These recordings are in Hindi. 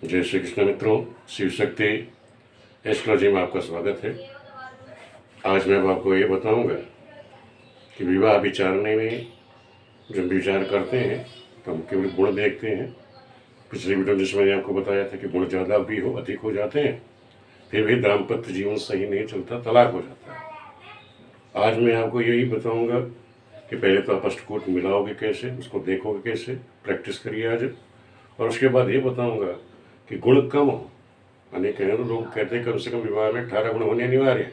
जय श्री कृष्ण मित्रों, शिव शक्ति एस्ट्रोलॉजी में आपका स्वागत है। आज मैं आपको ये बताऊंगा कि विवाह विचारने में जब विचार करते हैं तो हम केवल गुण देखते हैं। पिछले वीडियो जिसमें मैंने आपको बताया था कि गुण ज़्यादा भी हो अधिक हो जाते हैं, फिर भी दाम्पत्य जीवन सही नहीं चलता, तलाक हो जाता है। आज मैं आपको यही बताऊँगा कि पहले तो आप अष्टकूट मिलाओगे कैसे, उसको देखोगे कैसे, प्रैक्टिस करिए आज। और उसके बाद ये बताऊँगा कि गुण कम हो। अनेक हैं तो लोग कहते हैं कम से कम विवाह में 18 गुण होने अनिवार्य है,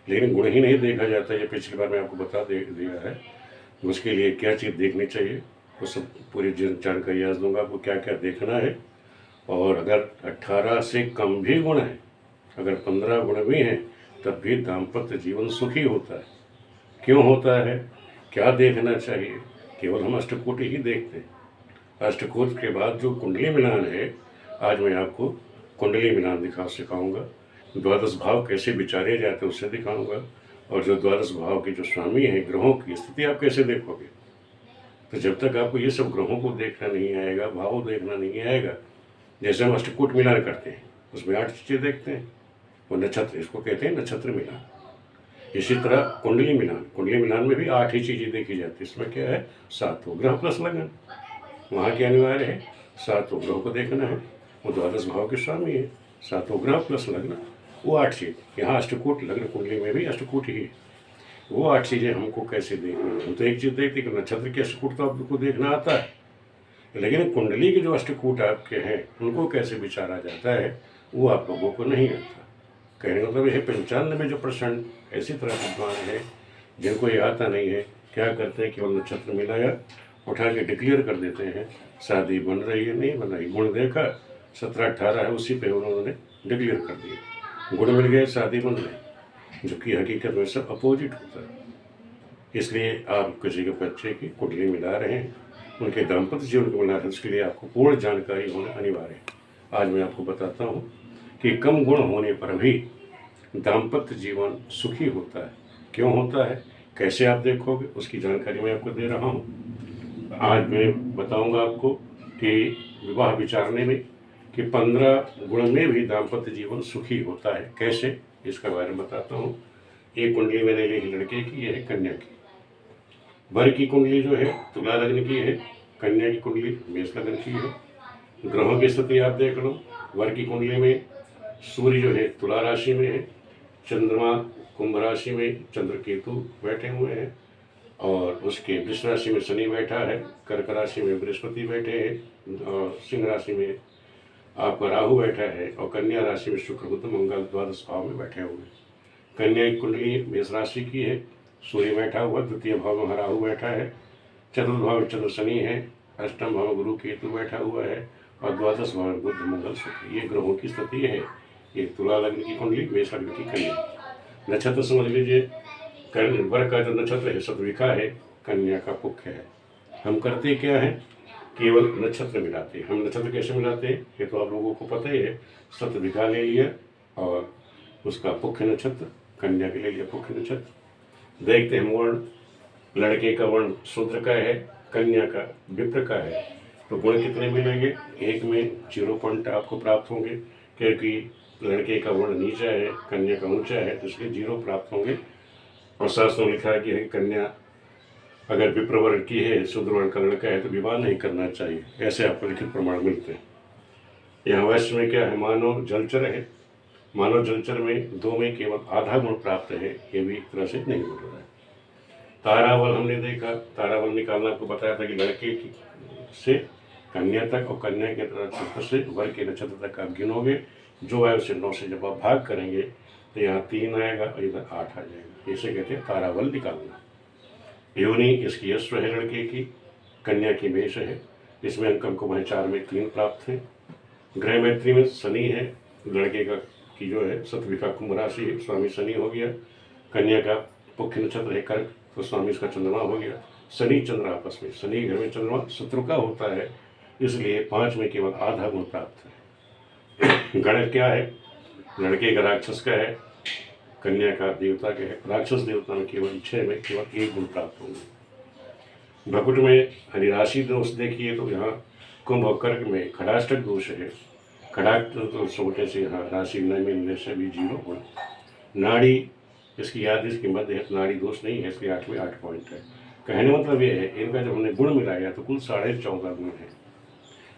लेकिन गुण ही नहीं देखा जाता। ये पिछली बार मैं आपको बता दिया है। उसके लिए क्या चीज़ देखनी चाहिए वो सब पूरी जानकारी आज दूंगा आपको, क्या क्या देखना है। और अगर 18 से कम भी गुण है, अगर 15 गुण भी हैं, तब भी दाम्पत्य जीवन सुखी होता है। क्यों होता है, क्या देखना चाहिए? केवल हम अष्टकूट ही देखते हैं। अष्टकूट के बाद जो कुंडली मिलान है, आज मैं आपको कुंडली मिलान सिखाऊंगा। द्वादश भाव कैसे विचारे जाते हैं उससे दिखाऊंगा। और जो द्वादश भाव के जो स्वामी हैं, ग्रहों की स्थिति आप कैसे देखोगे। तो जब तक आपको ये सब ग्रहों को देखना नहीं आएगा, भाव देखना नहीं आएगा, जैसे हम अष्टकूट मिलान करते हैं उसमें 8 चीज़ें देखते हैं, वो नक्षत्र, इसको कहते हैं नक्षत्र मिलान। इसी तरह कुंडली मिलान में भी 8 ही चीज़ें देखी जाती है। इसमें क्या है, 7 ग्रह प्लस लगन, वहाँ के अनिवार्य है 7 ग्रहों को देखना है। वो द्वादश भाव के स्वामी है, 7 ग्रह प्लस लग्न, वो 8 चीज। यहाँ अष्टकूट लग्न कुंडली में भी अष्टकूट ही है। वो 8 चीज़ें हमको कैसे देखनी है। हम तो एक चीज़ देखते कि नक्षत्र के अष्टकूट तो आपको देखना आता है, लेकिन कुंडली के जो अष्टकूट आपके हैं उनको कैसे विचारा जाता है वो आप लोगों को नहीं आता। कहने का मतलब यह 95% ऐसी तरह विद्वान है जिनको ये आता नहीं है। क्या करते हैं, केवल नक्षत्र मिलाया, उठा के डिक्लेयर कर देते हैं शादी बन रही है, नहीं बन रही। गुण देखा 17-18 है, उसी पे उन्होंने डिक्लेयर कर दिया, गुण मिल गए, शादी बन रही, जबकि हकीकत में सब अपोजिट होता है। इसलिए आप किसी के बच्चे की कुंडली मिला रहे हैं, उनके दाम्पत्य जीवन को मिला रहे हैं, उसके लिए आपको पूर्ण जानकारी होना अनिवार्य है। आज मैं आपको बताता हूँ कि कम गुण होने पर भी दाम्पत्य जीवन सुखी होता है। क्यों होता है, कैसे आप देखोगे, उसकी जानकारी मैं आपको दे रहा हूँ। आज मैं बताऊंगा आपको कि विवाह विचारने में कि 15 गुण में भी दाम्पत्य जीवन सुखी होता है, कैसे, इसका बारे में बताता हूँ। एक कुंडली मैंने ली लड़के की, ये है कन्या की। वर की कुंडली जो है तुला लग्न की है, कन्या की कुंडली मेष लग्न की है। ग्रहों की स्थिति आप देख लो। वर की कुंडली में सूर्य जो है तुला राशि में है, चंद्रमा कुंभ राशि में चंद्र केतु बैठे हुए हैं, और उसके वृष राशि में शनि बैठा है, कर्क राशि में बृहस्पति बैठे हैं, और सिंह राशि में आपका राहु बैठा है, और कन्या राशि में शुक्र बुध मंगल द्वादश भाव में बैठे हुए हैं। कन्या की कुंडली मेष राशि की है, सूर्य बैठा हुआ, द्वितीय भाव में राहु बैठा है, चतुर्थ भाव में चंद्र शनि है, अष्टम भाव में गुरु केतु बैठा हुआ है, और द्वादश भाव में बुध मंगल शुक्र। ये ग्रहों की स्थिति है। ये तुला लग्न की कुंडली, मेष लग्न की कन्या। नक्षत्र समझ लीजिए, वर का जो नक्षत्र है शतभिखा है, कन्या का पुख्य है। हम करते क्या है, केवल नक्षत्र मिलाते हैं। हम नक्षत्र कैसे मिलाते हैं ये तो आप लोगों को पता ही है। शतभिखा ले लिया और उसका पुख्य नक्षत्र, कन्या के ले लिया पुख्य नक्षत्र। देखते हैं वर्ण, लड़के का वर्ण शूद्र का है, कन्या का विप्र का है, तो गुण कितने मिलेंगे, एक में 0 पॉइंट आपको प्राप्त होंगे, क्योंकि लड़के का वर्ण नीचा है, कन्या का ऊंचा है, तो इसलिए 0 प्राप्त होंगे। और शास्त्रों में लिखा है कि कन्या अगर विप्र वर्ण की है, शूद्र वर्ण का लड़का है, तो विवाह नहीं करना चाहिए, ऐसे आपको लिखित प्रमाण मिलते हैं। यहाँ वैश्य में क्या है, मानव जलचर है। मानव जलचर में 2 में केवल आधा गुण प्राप्त है, ये भी एक तरह से नहीं बोल रहा है। ताराबल हमने देखा, ताराबल निकालना आपको बताया था कि लड़के की से कन्या तक और कन्या के नक्षत्र से वर के नक्षत्र तक आप गिनोगे, जो है उसे 9 से जब आप भाग करेंगे तो यहाँ 3 आएगा और इधर 8 आ जाएगा। इसे कहते हैं ताराबल निकालना। योनि इसकी अश्व है लड़के की, कन्या की मेष है। इसमें अंक हमको वह 4 में 3 प्राप्त है। ग्रह मैत्री में शनि है, लड़के का की जो है शतभिखा कुंभ राशि है, स्वामी शनि हो गया। कन्या का पुख्य नक्षत्र है कर्क, तो स्वामी इसका चंद्रमा हो गया। शनि चंद्र आपस में, शनि घर में चंद्रमा शत्रु का होता है, इसलिए 5 में केवल आधा गुण प्राप्त है। गणित क्या है, लड़के का राक्षस का है, कन्या का देवता का है। राक्षस देवता में केवल 6 में केवल 1 गुण प्राप्त होंगे। भकुट में हरिराशि दोष देखिए तो यहाँ कुंभ और कर्क में खड़ाष्टक दोष है, खड़ाक तो सोटे से राशि न मिलने से भी 0 गुण। नाड़ी इसकी याद इसकी मध्य है, नाड़ी दोष नहीं है, इसलिए 8 में 8 पॉइंट है। कहने मतलब ये है इनका जब हमने गुण मिलाया तो कुल 14.5 गुण है।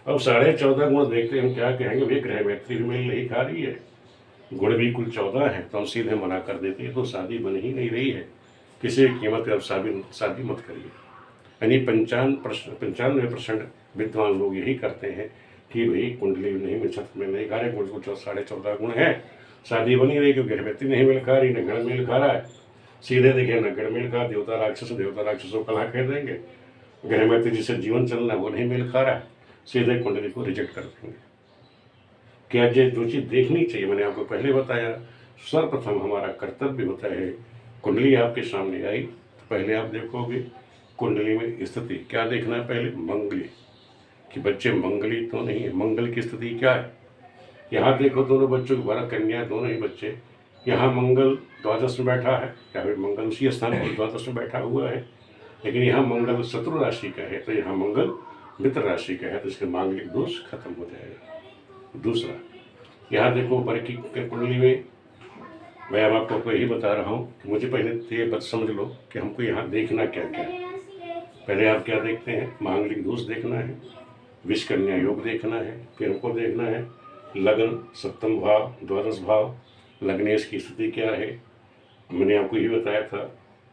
अब 14.5 गुण देखते हम क्या कहेंगे, वे ग्रह मैत्री भी मिल नहीं खा रही है, गुण भी कुल 14 है, तो हम सीधे मना कर देते हैं, तो शादी बन ही नहीं रही है, किसी कीमत पर अब शादी मत करिए। यानी 95% विद्वान लोग यही करते हैं कि भाई कुंडली नहीं में छत्र में नहीं खा रहे, गुण को 14.5 गुण है, शादी बनी रही क्योंकि ग्रह मैत्री नहीं मिल खा रही, न गण मिल खा रहा है। सीधे देखिए न गण मिल खा, देवता राक्षसों कला कह देंगे, ग्रह मैत्री जिससे जीवन चलना वो नहीं मिल खा रहा है, सीधे कुंडली को रिजेक्ट कर देंगे। क्या जो चीज़ देखनी चाहिए, मैंने आपको पहले बताया, सर्वप्रथम हमारा कर्तव्य होता है, कुंडली आपके सामने आई तो पहले आप देखोगे कुंडली में स्थिति क्या देखना है, पहले मंगली कि बच्चे मंगली तो नहीं है, मंगल की स्थिति क्या है। यहाँ देखो दोनों बच्चों की वरा कन्या दोनों ही बच्चे, यहाँ मंगल द्वादश में बैठा है, या फिर मंगल उसी स्थान पर द्वादश में बैठा हुआ है, लेकिन यहाँ मंगल शत्रु राशि का है, तो यहाँ मंगल मित्र राशि का है, तो इसके मांगलिक दोष खत्म हो जाएगा। दूसरा, यहाँ देखो बर की कुंडली में, मैं अब आपको यही बता रहा हूँ कि मुझे पहले तो ये बात समझ लो कि हमको यहाँ देखना क्या क्या है। पहले आप क्या देखते हैं, मांगलिक दोष देखना है, विष कन्या योग देखना है, फिर हमको देखना है लग्न, सप्तम भाव, द्वादश भाव, लग्नेश की स्थिति क्या है। मैंने आपको ये बताया था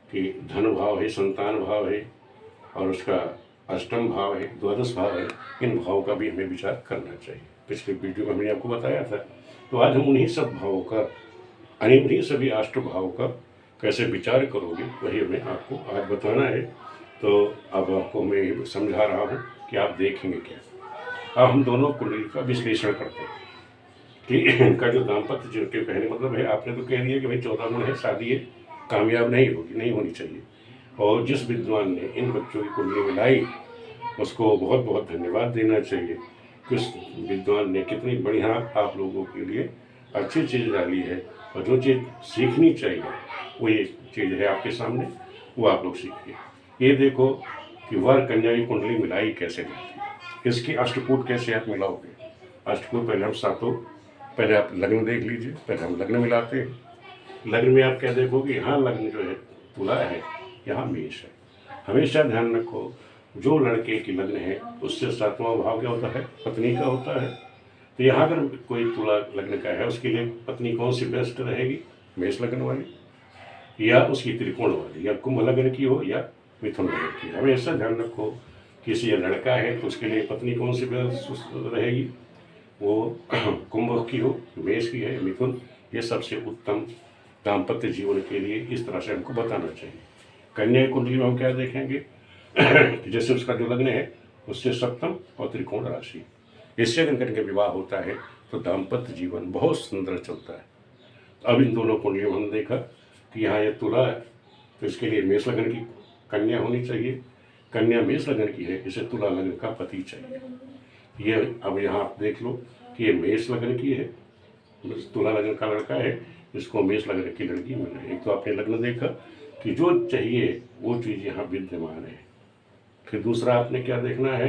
कि धन भाव है, संतान भाव है, और उसका अष्टम भाव है, द्वादश भाव है, इन भावों का भी हमें विचार करना चाहिए। पिछले वीडियो में हमने आपको बताया था, तो आज हम उन्हीं सब भावों का, यानी उन्हीं सभी अष्ट भावों का कैसे विचार करोगे वही हमें आपको आज बताना है। तो अब आपको मैं समझा रहा हूँ कि आप देखेंगे क्या। अब हम दोनों कुंडली का विश्लेषण करते हैं कि इनका जो दाम्पत्य जीवन के कहने मतलब है, आपने तो कह दिया कि भाई 14 गुण है, शादी है कामयाब नहीं होगी, नहीं होनी चाहिए। और जिस विद्वान ने इन बच्चों की कुंडली मिलाई उसको बहुत बहुत धन्यवाद देना चाहिए कि उस विद्वान ने कितनी बढ़िया आप लोगों के लिए अच्छी चीज़ डाली है, और जो चीज़ सीखनी चाहिए वो ये चीज़ है आपके सामने, वो आप लोग सीखिए। ये देखो कि वर कन्या की कुंडली मिलाई कैसे जाती है, इसकी अष्टकूट कैसे आप मिलाओगे। अष्टकूट पहले हम सातों, पहले आप लग्न देख लीजिए, पहले हम लग्न मिलाते हैं। लग्न में आप क्या देखोगे, यहाँ लग्न जो है तुला है, यहाँ मेष है। हमेशा ध्यान रखो जो लड़के की लग्न है उससे 7वां भाव क्या होता है, पत्नी का होता है। तो यहाँ अगर कोई तुला लग्न का है उसके लिए पत्नी कौन सी बेस्ट रहेगी, मेष लग्न वाली, या उसकी त्रिकोण वाली, या कुंभ लग्न की हो या मिथुन लग्न की। हमेशा ध्यान रखो किसी लड़का है तो उसके लिए पत्नी कौन सी बेस्ट रहेगी, वो कुंभ की हो, मेष की है, मिथुन, ये सबसे उत्तम दाम्पत्य जीवन के लिए इस तरह से हमको बताना चाहिए। कन्या कुंडली में हम क्या देखेंगे कि जैसे उसका जो लग्न है उससे सप्तम और त्रिकोण राशि, इससे अगर करके विवाह होता है तो दाम्पत्य जीवन बहुत सुंदर चलता है। अब इन दोनों कुंडलियों में हमने देखा कि यहाँ ये तुला है तो इसके लिए मेष लग्न की कन्या होनी चाहिए, कन्या मेष लग्न की है, इसे तुला लग्न का पति चाहिए। ये अब यहाँ आप देख लो कि ये मेष लग्न की है, तुला लग्न का लड़का है, इसको मेष लग्न की लड़की मिल रही है। एक तो आपने लग्न देखा कि जो चाहिए वो चीज़ यहाँ विद्यमान है। फिर दूसरा आपने क्या देखना है,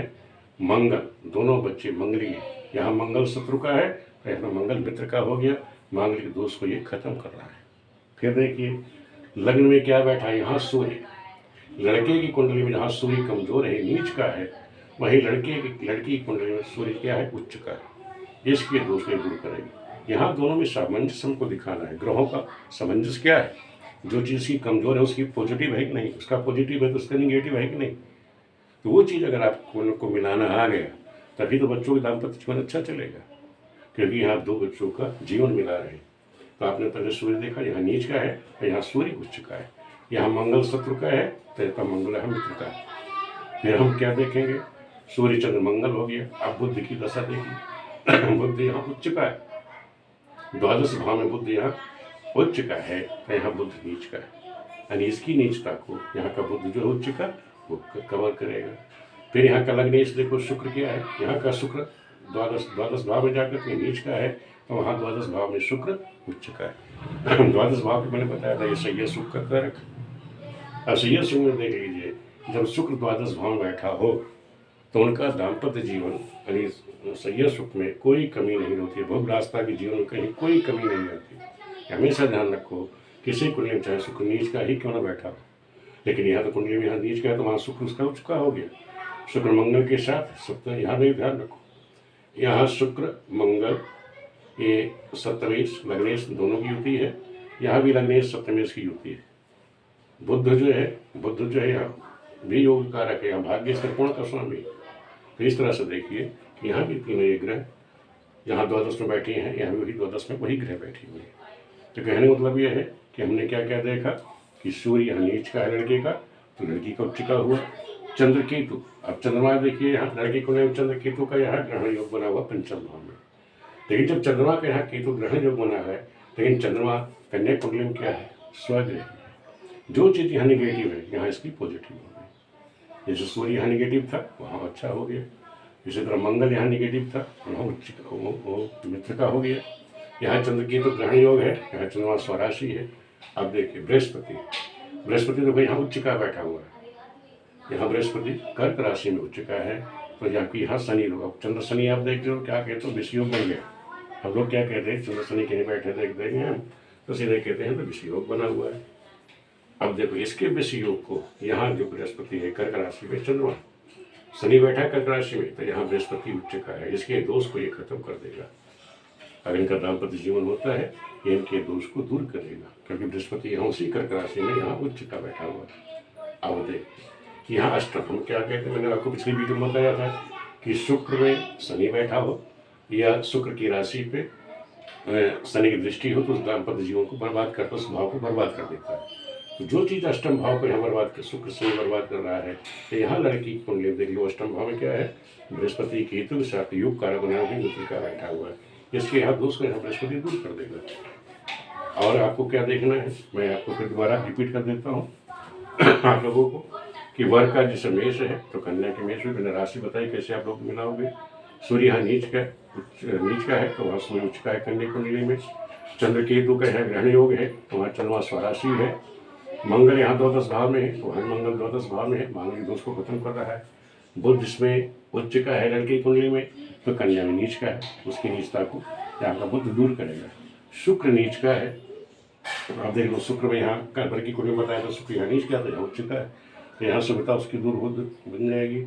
मंगल, दोनों बच्चे मंगली है, यहाँ मंगल शत्रु का है, यहाँ मंगल मित्र का हो गया, मांगलिक दोष को ये खत्म कर रहा है। फिर देखिए लग्न में क्या बैठा है, यहाँ सूर्य, लड़के की कुंडली में जहाँ सूर्य कमजोर है, नीच का है, वही लड़की की कुंडली में सूर्य क्या है, उच्च का है, इसके दोष को दूर करेगी। यहाँ दोनों में सामंजस्य हमको दिखाना है, ग्रहों का सामंजस्य क्या है, जो चीज़ की कमजोर है उसकी पॉजिटिव है कि नहीं, उसका पॉजिटिव है तो उसका निगेटिव है कि नहीं। तो वो चीज़ अगर आपको मिलाना आ गया तभी तो बच्चों का दाम्पत्य जीवन अच्छा चलेगा, क्योंकि यहाँ दो बच्चों का जीवन मिला रहे। तो आपने पहले सूर्य देखा, यहाँ नीच का है और यहाँ सूर्य उच्च का है, यहाँ मंगल शत्रु का है तो यहाँ मंगल है मित्र का है। फिर हम क्या देखेंगे, सूर्य चंद्र मंगल हो गया। अब बुद्ध की दशा देखिए, बुद्ध यहाँ उच्च का है, द्वादश भाव में बुद्ध यहाँ उच्च का है तो यहाँ बुद्ध नीच का है, यानी इसकी नीचता को यहाँ का बुद्ध जो है उच्च का वो कवर करेगा। फिर यहाँ का लग्न देखो शुक्र क्या है, यहाँ का शुक्र द्वादश भाव में जाकर के नीच का है, तो वहाँ द्वादश भाव में शुक्र उच्च का है। द्वादश भाव के मैंने बताया था ये सही सुख का कारक। अब सही सुख में देख लीजिए, जब शुक्र द्वादश भाव में बैठा हो तो उनका दाम्पत्य जीवन यानी सही सुख में कोई कमी नहीं होती है। भोग रास्ता के जीवन में कहीं कोई कमी नहीं आती। हमेशा ध्यान रखो, किसी कुंडली में चाहे शुक्र नीच का ही क्यों ना बैठा हो, लेकिन यहाँ तो कुंडली में यहाँ नीच का है तो वहाँ शुक्र उसका उच्च का हो गया। शुक्र मंगल के साथ शुक्र, यहाँ भी ध्यान रखो, यहाँ शुक्र मंगल ये सप्तमेश लग्नेश दोनों की युति है, यहाँ भी लग्नेश सप्तमेश की युति है। बुध जो है यहाँ भी योग कारक है, यहाँ भाग्य त्रिकोण का स्वामी। तो इस तरह से देखिए कि यहाँ भी तीनों ये ग्रह यहाँ द्वादश में बैठे हैं, यहाँ भी वही द्वादश में वही ग्रह बैठे हुए हैं। तो कहने का मतलब यह है कि हमने क्या क्या देखा कि सूर्य यहाँ नीच का है लड़के का, तो लड़की का उच्च का हुआ। चंद्र केतु, अब चंद्रमा देखिए यहाँ लड़के को नहीं, चंद्र केतु का यहाँ ग्रहण योग बना हुआ पंचम भाव में। लेकिन जब चंद्रमा का यहाँ केतु ग्रहण योग बना है, लेकिन चंद्रमा कन्या कुंडली में क्या है, स्वग्रह है। जो चीज़ यहाँ निगेटिव है यहाँ इसकी पॉजिटिव हो गई। जैसे सूर्य यहाँ निगेटिव था वहाँ अच्छा हो गया, इसी तरह मंगल यहाँ निगेटिव था वहाँ उच्च वो मित्र का हो गया। यहाँ चंद्र केतु ग्रहण योग है, यहाँ चंद्रमा स्वराशि है। अब देखिए बृहस्पति तो भाई यहाँ उच्च का बैठा हुआ है, यहाँ बृहस्पति कर्क राशि में उच्च का है। तो यहाँ की यहाँ शनि लोग, चंद्र शनि आप देख लो क्या कहते हो, विषयोग बन गया। हम लोग क्या कहते हैं, चंद्र शनि कहीं बैठे देख देंगे हम तो सीधे कहते हैं तो विषयोग बना हुआ है। अब देखो इसके विषयोग को यहाँ जो बृहस्पति है कर्क राशि में, चंद्रमा शनि बैठा है कर्क राशि में, तो यहाँ बृहस्पति उच्च का है, इसके दोष को ये खत्म कर देगा। अगर इनका दाम्पत्य जीवन होता है ये इनके दोष को दूर करेगा, क्योंकि बृहस्पति यहाँ उसी कर्क राशि में यहाँ उच्च का बैठा हुआ है। अब देखिए कि यहाँ अष्टम, हम क्या कहते हैं, मैंने आपको पिछली वीडियो में बताया था कि शुक्र में शनि बैठा हो या शुक्र की राशि पे शनि की दृष्टि हो तो उस दाम्पत्य जीवन को बर्बाद करता है, उस भाव को बर्बाद कर देता है। तो जो चीज़ अष्टम भाव को यहाँ बर्बाद कर, शुक्र से बर्बाद कर रहा है, तो यहाँ लड़की की कुंडली देख लो अष्टम भाव में क्या है, बृहस्पति केतु के साथ योग कारक बना का बैठा हुआ है। इसके यहाँ दोष को यहाँ बृहस्पति दूर कर देगा। और आपको क्या देखना है, मैं आपको फिर दोबारा रिपीट कर देता हूँ आप लोगों को कि वर्ग का जैसे मेष है तो कन्या के मेष में मैंने राशि बताई कैसे आप लोग मिलाओगे। सूर्य यहाँ नीच का है तो वहाँ सूर्य उच्च का है कन्या कुंडली में। चंद्र केतु का है ग्रहण योग है तो वहाँ चंद्रमा स्वराशि है। मंगल यहाँ द्वादश भाव में है तो वहाँ मंगल द्वादश भाव में है, मांगलिक दोष को खत्म कर रहा है। बुध जिसमें उच्च का है लड़की कुंडली में तो कन्या में नीच का है, उसकी नीचता को यहाँ का बुध दूर करेगा। शुक्र नीच का है, आप देख लो शुक्र में यहाँ कर्क की कुंडली में बताया तो शुक्र यहाँ नीच का तो यहाँ उच्च का है, तो यहाँ सुविधा उसकी दूर बन जाएगी।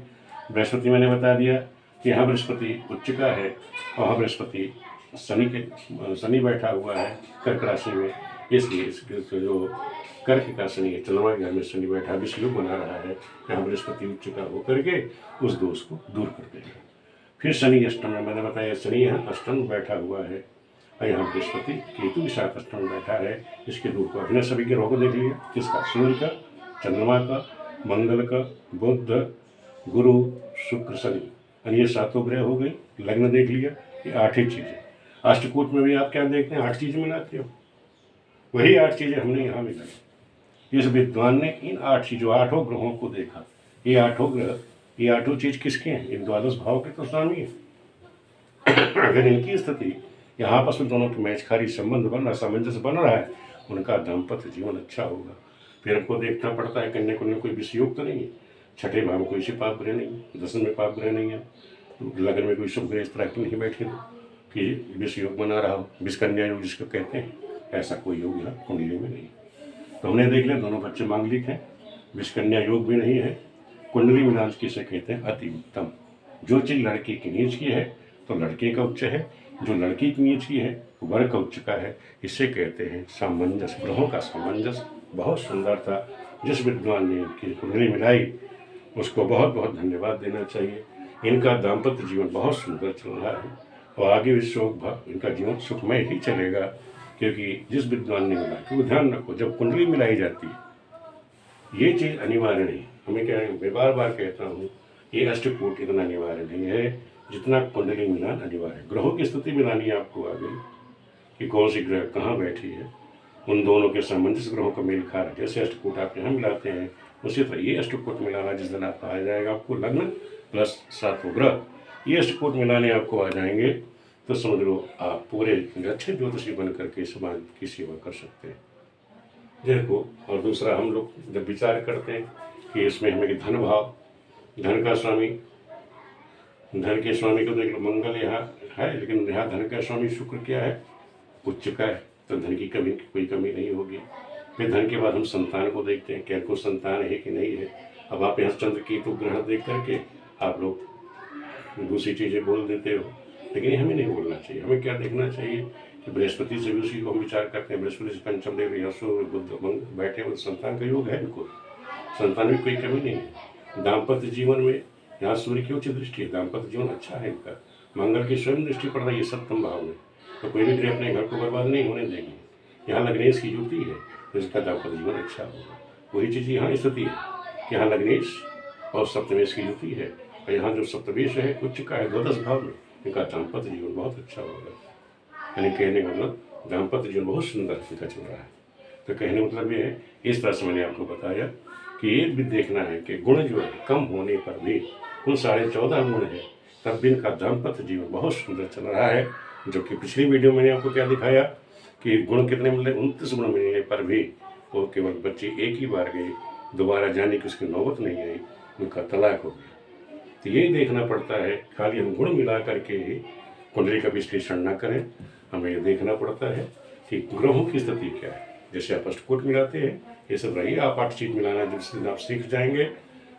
बृहस्पति मैंने बता दिया कि यहाँ बृहस्पति उच्च का है और वहाँ बृहस्पति शनि बैठा हुआ है कर्क राशि में, इसलिए इसके जो कर्क का शनि है, चंद्रमा के घर में शनि बैठा विषयोग बना रहा है, यहाँ बृहस्पति उच्च का होकर के उस दोष को दूर कर देगा। फिर शनि अष्टम में मैंने बताया शनि यहाँ अष्टम बैठा हुआ है और यहाँ बृहस्पति केतु के साथ अष्टम बैठा है, इसके दूर को अपने सभी ग्रहों को देख लिया, किसका, सूर्य का, चंद्रमा का, मंगल का, बुध, गुरु, शुक्र, शनि, और ये सातों ग्रह हो गए। लग्न देख लिया, ये 8 ही चीज़ें। अष्टकूट में भी आप क्या देखते हैं, 8 चीज़ें मिलाते हो, वही 8 चीज़ें हमने यहाँ मिलाई। इस विद्वान ने इन 8 चीज़ों 8 ग्रहों को देखा, ये 8 ग्रह, ये 8 चीज़ किसके हैं, इन द्वादश भाव के तो स्वामी है। अगर इनकी स्थिति यहाँ आपस में दोनों की मैचखारी संबंध बन रहा, सामंजस्य बन रहा है, उनका दाम्पत्य जीवन अच्छा होगा। फिर हमको देखना पड़ता है कन्या कुंडली कोई विषयोग तो नहीं है, छठे भाव में कोई से पाप ग्रह नहीं, दसम में पाप ग्रह नहीं है, लगन में कोई शुभ ग्रह इस तरह की नहीं बैठे कि विषयोग बना रहा हो, विषकन्या योग जिसको कहते हैं, ऐसा कोई योग यहाँ कुंडली में नहीं। तो हमने देख लिया दोनों बच्चे मांगलिक हैं, विषकन्या योग भी नहीं है। कुंडली मिलान किसे कहते हैं, अति उत्तम। जो चीज़ लड़की की नीच की है तो लड़के का उच्च है, जो लड़की की नीच की है वर्ग का उच्च का है, इसे कहते हैं सामंजस्य, ग्रहों का सामंजस्य। बहुत सुंदर था, जिस विद्वान ने इनकी कुंडली मिलाई उसको बहुत बहुत धन्यवाद देना चाहिए। इनका दाम्पत्य जीवन बहुत सुंदर चल रहा है और आगे भी इनका जीवन सुखमय ही चलेगा, क्योंकि जिस विद्वान ने मिला, क्योंकि ध्यान रखो जब कुंडली मिलाई जाती है ये चीज़ अनिवार्य नहीं, हमें क्या है, मैं बार बार कहता हूँ ये अष्टकूट इतना अनिवार्य नहीं है जितना कुंडली मिलान अनिवार्य है। ग्रहों की स्थिति मिलानी है आपको आगे कि कौन सी ग्रह कहाँ बैठी है, उन दोनों के सामंजस्य ग्रहों का मेल खा रहा है। जैसे अष्टकूट आप यहाँ मिलाते हैं उसी तरह ये अष्टकूट मिलाना जिस दिन आपका आ जाएगा, आपको लग्न प्लस 7 ग्रह, ये अष्टकूट मिलाने आपको आ जाएंगे तो समझ लो आप पूरे अच्छे ज्योतिषी बन करके समाज की सेवा कर सकते हैं। देखो, और दूसरा हम लोग जब विचार करते हैं कि इसमें हमें धन भाव, धन का स्वामी धन के स्वामी को देख लो, मंगल यहाँ है, लेकिन यहाँ धन का स्वामी शुक्र क्या है, उच्च का है, तो धन की कोई कमी नहीं होगी। फिर धन के बाद हम संतान को देखते हैं, क्या को संतान है कि नहीं है। अब आप यहाँ चंद्र केतु ग्रह देख करके आप लोग दूसरी चीज़ें बोल देते हो, लेकिन हमें नहीं बोलना चाहिए। हमें क्या देखना चाहिए कि बृहस्पति से भी उसी को हम विचार करते हैं। बृहस्पति से पंचम देव यशो बुद्ध बैठे हुए, संतान का योग है इनको, संतान में कोई कमी नहीं है। दाम्पत्य जीवन में यहाँ सूर्य की उच्च दृष्टि है, दाम्पत्य जीवन अच्छा है इनका। मंगल की स्वयं दृष्टि पड़ रही है सप्तम भाव में, तो कोई भी ग्रह अपने घर को बर्बाद नहीं होने देगी। यहाँ लग्नेश की युति है तो इसका दाम्पत्य जीवन अच्छा होगा। वही चीज़ यहाँ स्थिति है कि यहाँ लग्नेश और सप्तमेश की युति है, और यहाँ जो सप्तमेश है उच्च का है द्वादश भाव में, इनका दाम्पत्य जीवन बहुत अच्छा होगा। यानी कहने का मतलब दाम्पत्य जीवन बहुत सुंदर इनका चल रहा है। तो कहने मतलब ये है, इस तरह से मैंने आपको बताया कि ये भी देखना है कि गुण जो है कम होने पर भी कुल 14.5 गुण है, तब भी इनका दाम्पत्य जीवन बहुत सुंदर चल रहा है। जो कि पिछली वीडियो मैंने आपको क्या दिखाया कि गुण कितने मिले, 29 गुण मिलने पर भी वो केवल बच्चे एक ही बार गए, दोबारा जाने की उसकी नौबत नहीं आई, उनका तलाक हो गया। तो यही देखना पड़ता है, खाली हम गुण मिला करके कुंडली का विश्लेषण न करें, हमें ये देखना पड़ता है कि ग्रहों की स्थिति क्या है। जैसे आप अष्टकोट मिलाते हैं, ये सब रही आप 8 चीज मिलाना, जिस दिन आप सीख जाएंगे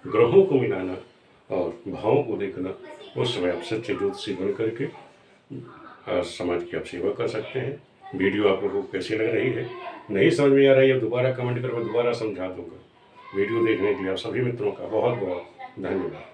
ग्रहों को मिलाना और भावों को देखना, उस समय आप सच्चे ज्योतिषी बन करके समाज की आप सेवा कर सकते हैं। वीडियो आप लोगों को कैसी लग रही है, नहीं समझ में आ रही है, दोबारा कमेंट करो, मैं दोबारा समझा दूंगा। वीडियो देखने के लिए आप सभी मित्रों का बहुत बहुत धन्यवाद।